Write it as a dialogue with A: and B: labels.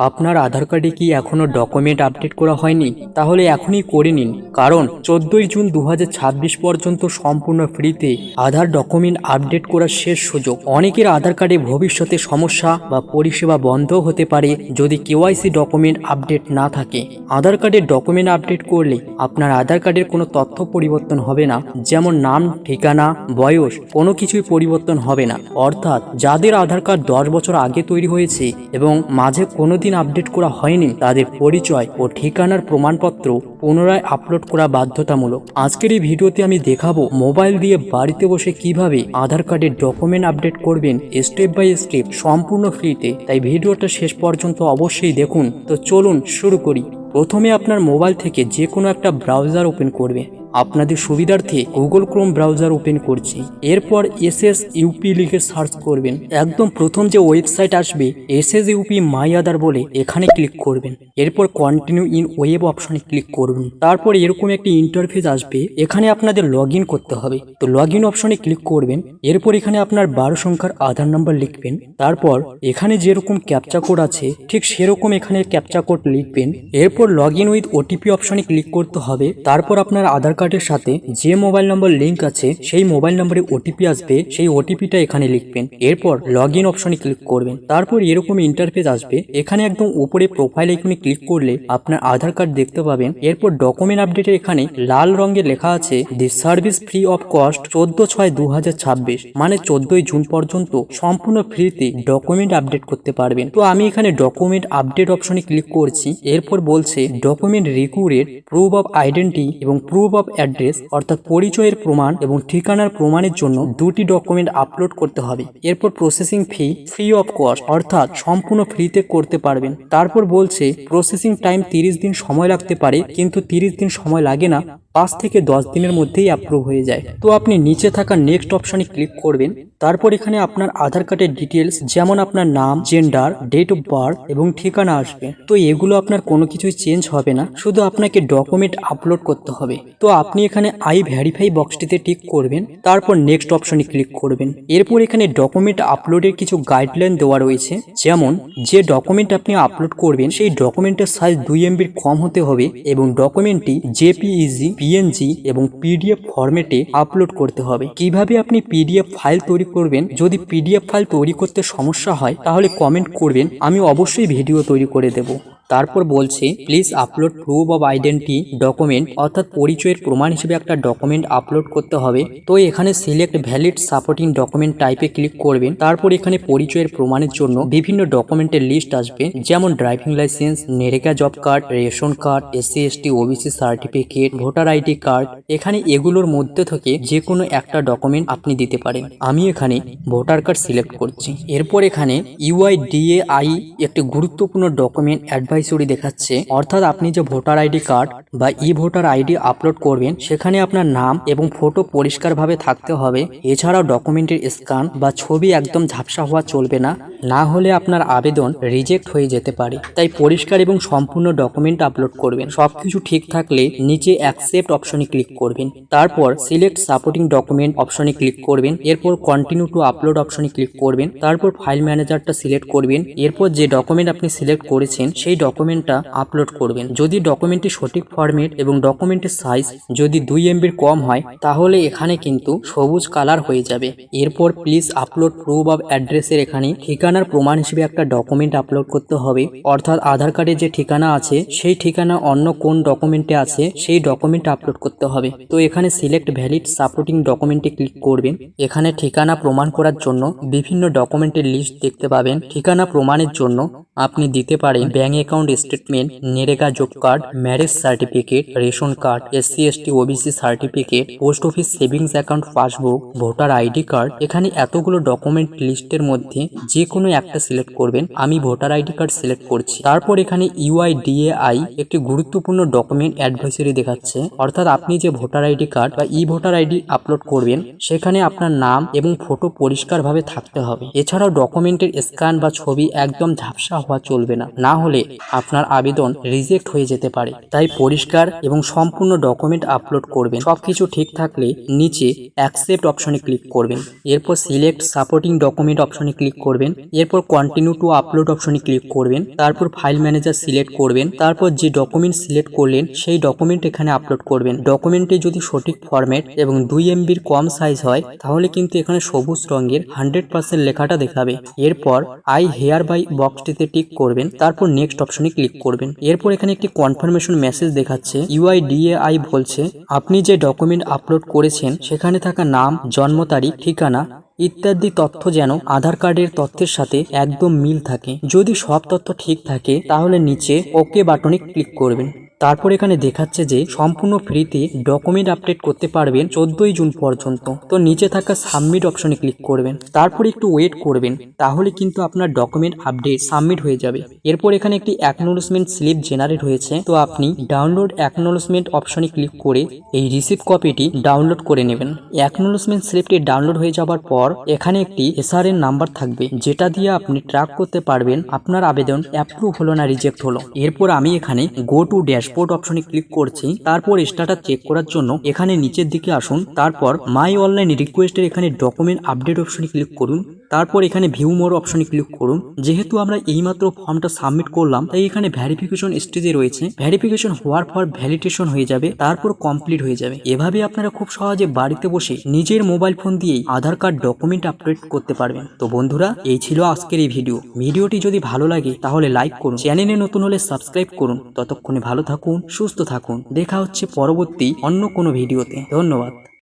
A: আপনার আধার কার্ডে কি এখনো ডকুমেন্ট আপডেট করা হয়নি? তাহলে এখনই করে নিন, কারণ 14ই জুন 2026 পর্যন্ত সম্পূর্ণ ফ্রিতে আধার ডকুমেন্ট আপডেট করার শেষ সুযোগ। অনেকের আধার কার্ডে ভবিষ্যতে সমস্যা বা পরিষেবা বন্ধ হতে পারে যদি কেওয়াইসি ডকুমেন্ট আপডেট না থাকে। আধার কার্ডের ডকুমেন্ট আপডেট করলে আপনার আধার কার্ডের কোনো তথ্য পরিবর্তন হবে না, যেমন নাম, ঠিকানা, বয়স, কোনো কিছুই পরিবর্তন হবে না। অর্থাৎ যাদের আধার কার্ড 10 বছর আগে তৈরি হয়েছে এবং মাঝে কোনোদিন আপডেট করা হয়নি, তাদের পরিচয় ও ঠিকানার প্রমাণপত্র পুনরায় আপলোড করা বাধ্যতামূলক। আজকের এই ভিডিওতে আমি দেখাবো মোবাইল দিয়ে বাড়িতে বসে কিভাবে আধার কার্ডের ডকুমেন্ট আপডেট করবেন স্টেপ বাই স্টেপ, সম্পূর্ণ ফ্রিতে। তাই ভিডিওটা শেষ পর্যন্ত অবশ্যই দেখুন। তো চলুন শুরু করি। প্রথমে আপনার মোবাইল থেকে যে কোনো একটা ব্রাউজার ওপেন করবে। আপনাদের সুবিধার্থে গুগল ক্রোম ব্রাউজার ওপেন করছি। এরপর SSUP লিখে সার্চ করবেন। একদম প্রথম যে ওয়েবসাইট আসবে SSUP মাই আধার বলে, এখানে ক্লিক করবেন। এরপর কন্টিনিউ ইন ওয়েব অপশনে ক্লিক করবেন। তারপর এরকম একটি ইন্টারফেস আসবে, এখানে আপনাদের লগ ইন করতে হবে। তো লগ ইন অপশনে ক্লিক করবেন। এরপর এখানে আপনার 12 সংখ্যার আধার নাম্বার লিখবেন। তারপর এখানে যেরকম ক্যাপচা কোড আছে ঠিক সেরকম এখানে ক্যাপচা কোড লিখবেন। এরপর লগ ইন উইথ OTP অপশনে ক্লিক করতে হবে। তারপর আপনার আধার কার্ডের সাথে যে মোবাইল নম্বর লিংক আছে সেই মোবাইল নম্বরে OTP আসবে, সেই OTPটা এখানে লিখবেন। এরপর লগ ইন অপশনে ক্লিক করবেন। তারপর এরকম ইন্টারফেস আসবে, এখানে একদম উপরে প্রোফাইল আইকনে ক্লিক করলে আপনার আধার কার্ড দেখতে পাবেন। এরপর ডকুমেন্ট আপডেটের এখানে লাল রঙে লেখা আছে the service free of cost 14/6/2026, মানে 14ই জুন পর্যন্ত সম্পূর্ণ ফ্রিতে ডকুমেন্ট আপডেট করতে পারবেন। তো আমি এখানে ডকুমেন্ট আপডেট অপশনে ক্লিক করছি। এরপর বলছে document required proof of identity এবং প্রুফ অফ অ্যাড্রেস, অর্থাৎ পরিচয়ের প্রমাণ এবং ঠিকানার প্রমাণের জন্য দুটি ডকুমেন্ট আপলোড করতে হবে। এরপর প্রসেসিং ফ্রি অফ কস্ট, অর্থাৎ সম্পূর্ণ ফ্রিতে করতে পারবেন। তারপর বলছে প্রসেসিং টাইম 30 দিন সময় লাগতে পারে, কিন্তু 30 দিন সময় লাগে না, 5 থেকে 10 দিনের মধ্যেই অ্যাপ্রুভ হয়ে যায়। তো আপনি নিচে থাকা নেক্সট অপশনে ক্লিক করবেন। তারপর এখানে আপনার আধার কার্ডের ডিটেলস, যেমন আপনার নাম, জেন্ডার, ডেট অফ বার্থ এবং ঠিকানা আসবে। তো এগুলো আপনার কোনো কিছুই চেঞ্জ হবে না, শুধু আপনাকে ডকুমেন্ট আপলোড করতে হবে। তো আপনি এখানে আই ভেরিফাই বক্সটিতে টিক করবেন। তারপর নেক্সট অপশনে ক্লিক করবেন। এরপর এখানে ডকুমেন্ট আপলোডের কিছু গাইডলাইন দেওয়া রয়েছে, যেমন যে ডকুমেন্ট আপনি আপলোড করবেন সেই ডকুমেন্টের সাইজ 2 MB কম হতে হবে এবং ডকুমেন্টটি JPEG, PNG এবং PDF ফরম্যাটে আপলোড করতে হবে। কিভাবে আপনি PDF ফাইল তৈরি করবেন, যদি PDF ফাইল তৈরি করতে সমস্যা হয় তাহলে কমেন্ট করবেন, আমি অবশ্যই ভিডিও তৈরি করে দেব। তারপর বলছে please upload proof of identity document, অর্থাৎ পরিচয়ের প্রমাণ হিসেবে একটা ডকুমেন্ট আপলোড করতে হবে। তো এখানে সিলেক্ট ভ্যালিড সাপোর্টিং ডকুমেন্ট টাইপে ক্লিক করবেন। তারপর এখানে পরিচয়ের প্রমাণের জন্য বিভিন্ন ডকুমেন্টের লিস্ট আসবে, যেমন driving licence, NREGA job card, ration card, SC ST OBC certificate, voter ID card. এখানে এগুলোর মধ্যে থেকে যে কোনো একটা ডকুমেন্ট আপনি দিতে পারেন। আমি এখানে ভোটার কার্ড সিলেক্ট করছি। এরপর এখানে UIDAI একটি গুরুত্বপূর্ণ ডকুমেন্ট অ্যাডভাইসরি দেখাচ্ছে, অর্থাৎ আপনি যে ভোটার ID কার্ড বা ভোটার ID আপলোড করবেন সেখানে আপনার নাম এবং ফটো পরিষ্কারভাবে থাকতে হবে। এছাড়াও ডকুমেন্টের স্ক্যান বা ছবি একদম ঝাপসা হওয়া চলবে না, না হলে আপনার আবেদন রিজেক্ট হয়ে যেতে পারে। তাই পরিষ্কার এবং সম্পূর্ণ ডকুমেন্ট আপলোড করবেন। সবকিছু ঠিক থাকলে নিচে অ্যাকসেপ্ট অপশনে ক্লিক করবেন। তারপর সিলেক্ট সাপোর্টিং ডকুমেন্ট অপশনে ক্লিক করবেন। এরপর কন্টিনিউ টু আপলোড অপশনে ক্লিক করবেন। তারপর ফাইল ম্যানেজারটা সিলেক্ট করবেন। এরপর যে ডকুমেন্ট আপনি সিলেক্ট করেছেন সেই ডকুমেন্টটা আপলোড করবেন। যদি ডকুমেন্টটি সঠিক ফরম্যাট এবং ডকুমেন্টের সাইজ যদি 2 MB কম হয় তাহলে এখানে কিন্তু সবুজ কালার হয়ে যাবে। এরপর প্লিজ আপলোড প্রুফ অফ অ্যাড্রেসের এখানে ঠিকানার প্রমাণ হিসেবে একটা ডকুমেন্ট আপলোড করতে হবে, অর্থাৎ আধার কার্ডে যে ঠিকানা আছে সেই ঠিকানা অন্য কোন ডকুমেন্টে আছে সেই ডকুমেন্ট আপলোড করতে হবে। তো এখানে সিলেক্ট ভ্যালিড সাপোর্টিং ডকুমেন্টে ক্লিক করবেন। এখানে ঠিকানা প্রমাণ করার জন্য বিভিন্ন ডকুমেন্টের লিস্ট দেখতে পাবেন। ঠিকানা প্রমাণের জন্য আপনি দিতে পারেন bank account statement, NREGA job card, marriage certificate, ration card, SC ST OBC certificate, post office savings account passbook, voter ID card. এখানে এতগুলো ডকুমেন্ট লিস্টের মধ্যে যে কোনো একটা সিলেক্ট করবেন। আমি ভোটার ID কার্ড সিলেক্ট করছি। তারপর এখানে UIDAI একটি গুরুত্বপূর্ণ ডকুমেন্ট অ্যাডভাইসরি দেখাচ্ছে, অর্থাৎ আপনি যে ভোটার ID কার্ড বা ভোটার ID আপলোড করবেন সেখানে আপনার নাম এবং ফটো পরিষ্কারভাবে থাকতে হবে। এছাড়াও ডকুমেন্টের স্ক্যান বা ছবি একদম ঝাপসা হওয়া চলবে না, না হলে আপনার আবেদন রিজেক্ট হয়ে যেতে পারে। তাই পরিষ্কার এবং সম্পূর্ণ ডকুমেন্ট আপলোড করবেন। সবকিছু ঠিক থাকলে নিচে অ্যাকসেপ্ট অপশনে ক্লিক করবেন। এরপর সিলেক্ট সাপোর্টিং ডকুমেন্ট অপশনে ক্লিক করবেন। এরপর কন্টিনিউ টু আপলোড অপশনে ক্লিক করবেন। তারপর ফাইল ম্যানেজার সিলেক্ট করবেন। তারপর যে ডকুমেন্ট সিলেক্ট করলেন সেই ডকুমেন্ট এখানে আপলোড করবেন। ডকুমেন্টে যদি সঠিক ফরম্যাট এবং 2 MB কম সাইজ হয় তাহলে কিন্তু এখানে সবুজ রঙের 100% লেখাটা দেখাবে। এরপর আই হেয়ার বাই বক্সটিতে টিক করবেন। তারপর নেক্সট অপশনে ক্লিক করবেন। এরপর এখানে একটি কনফার্মেশন মেসেজ দেখাচ্ছে। UIDAI বলছে আপনি যে ডকুমেন্ট আপলোড করেছেন সেখানে থাকা নাম, জন্ম তারিখ, ঠিকানা ইত্যাদি তথ্য যেন আধার কার্ডের তথ্যের সাথে একদম মিল থাকে। যদি সব তথ্য ঠিক থাকে তাহলে নিচে ওকে বাটনে ক্লিক করবেন। তারপর এখানে দেখাচ্ছে যে সম্পূর্ণ ফ্রিতে ডকুমেন্ট আপডেট করতে পারবেন 14 জুন পর্যন্ত। তো নিচে থাকা সাবমিট অপশনে ক্লিক করবেন। তারপর একটু ওয়েট করবেন, তাহলে কিন্তু আপনার ডকুমেন্ট আপডেট সাবমিট হয়ে যাবে। এরপর এখানে একটি অ্যাকনোলেজমেন্ট স্লিপ জেনারেট হয়েছে। তো আপনি ডাউনলোড অ্যাকনোলেজমেন্ট অপশনে ক্লিক করে এই রিসিপ্ট কপিটি ডাউনলোড করে নেবেন। অ্যাকনোলেজমেন্ট স্লিপটি ডাউনলোড হয়ে যাওয়ার পর এখানে একটি SRN নাম্বার থাকবে, যেটা দিয়ে আপনি ট্র্যাক করতে পারবেন আপনার আবেদন অ্যাপ্রুভ হলো না রিজেক্ট হলো। এরপর আমি এখানে গো টু ড্যাশবোর্ড অপশনে ক্লিক করছি। তারপর স্ট্যাটাস চেক করার জন্য এখানে নিচের দিকে আসুন। তারপর মাই অনলাইন রিকোয়েস্টের এখানে ডকুমেন্ট আপডেট অপশনে ক্লিক করুন। তারপর এখানে ভিউ মোর অপশনে ক্লিক করুন। যেহেতু আমরা এইমাত্র ফর্মটা সাবমিট করলাম তাই এখানে ভেরিফিকেশন স্টেজে রয়েছে। ভেরিফিকেশন হওয়ার পর ভ্যালিডেশন হয়ে যাবে, তারপর কমপ্লিট হয়ে যাবে। এভাবে আপনারা খুব সহজে বাড়িতে বসে নিজের মোবাইল ফোন দিয়েই আধার কার্ড ডকুমেন্ট আপডেট করতে পারবেন। তো বন্ধুরা, এই ছিল আজকের এই ভিডিওটি যদি ভালো লাগে তাহলে লাইক করুন, চ্যানেলে নতুন হলে সাবস্ক্রাইব করুন। ততক্ষণে ভালো থাকুন, সুস্থ থাকুন। দেখা হচ্ছে পরবর্তী অন্য কোনো ভিডিওতে। ধন্যবাদ।